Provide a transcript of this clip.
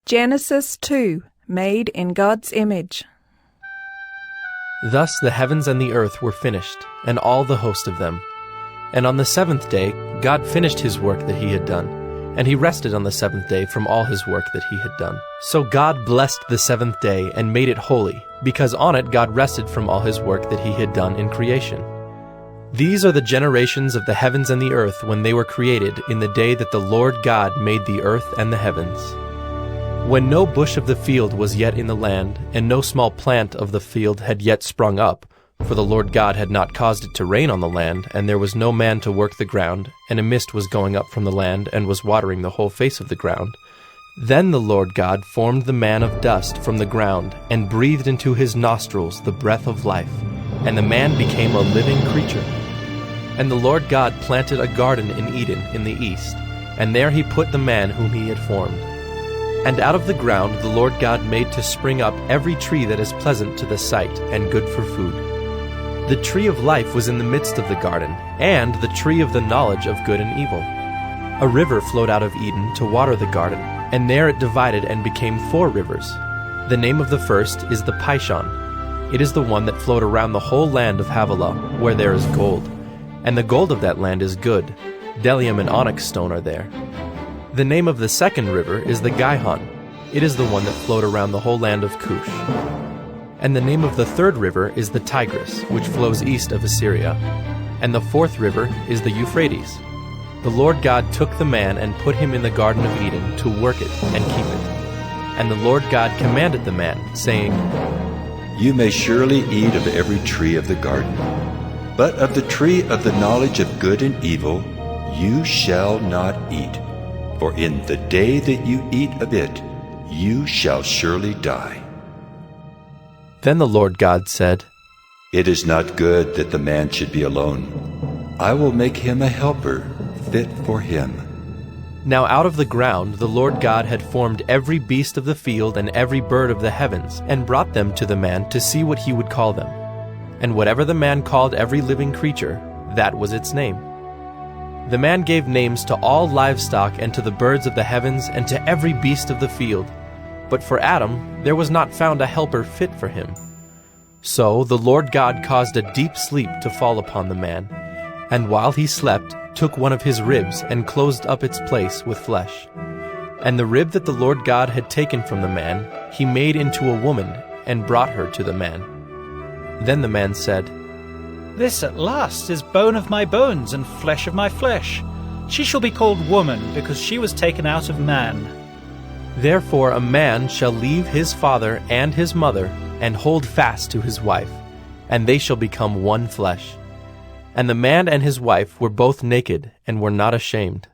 Genesis 2, made in God's image. Thus the heavens and the earth were finished, and all the host of them. And on the seventh day God finished his work that he had done, and he rested on the seventh day from all his work that he had done. So God blessed the seventh day and made it holy, because on it God rested from all his work that he had done in creation. These are the generations of the heavens and the earth when they were created in the day that the Lord God made the earth and the heavens. When no bush of the field was yet in the land, and no small plant of the field had yet sprung up, for the Lord God had not caused it to rain on the land, and there was no man to work the ground, and a mist was going up from the land, and was watering the whole face of the ground. Then the Lord God formed the man of dust from the ground, and breathed into his nostrils the breath of life, and the man became a living creature. And the Lord God planted a garden in Eden in the east, and there he put the man whom he had formed. And out of the ground the Lord God made to spring up every tree that is pleasant to the sight and good for food. The tree of life was in the midst of the garden, and the tree of the knowledge of good and evil. A river flowed out of Eden to water the garden, and there it divided and became 4 rivers. The name of the first is the Pishon. It is the one that flowed around the whole land of Havilah, where there is gold. And the gold of that land is good. Bdellium and onyx stone are there. The name of the second river is the Gihon. It is the one that flowed around the whole land of Cush. And the name of the third river is the Tigris, which flows east of Assyria. And the fourth river is the Euphrates. The Lord God took the man and put him in the Garden of Eden to work it and keep it. And the Lord God commanded the man, saying, You may surely eat of every tree of the garden, but of the tree of the knowledge of good and evil you shall not eat. For in the day that you eat of it, you shall surely die. Then the Lord God said, It is not good that the man should be alone. I will make him a helper fit for him. Now out of the ground the Lord God had formed every beast of the field and every bird of the heavens, and brought them to the man to see what he would call them. And whatever the man called every living creature, that was its name. The man gave names to all livestock and to the birds of the heavens and to every beast of the field. But for Adam there was not found a helper fit for him. So the Lord God caused a deep sleep to fall upon the man, and while he slept took one of his ribs and closed up its place with flesh. And the rib that the Lord God had taken from the man he made into a woman and brought her to the man. Then the man said, This at last is bone of my bones and flesh of my flesh. She shall be called woman, because she was taken out of man. Therefore a man shall leave his father and his mother, and hold fast to his wife, and they shall become one flesh. And the man and his wife were both naked, and were not ashamed.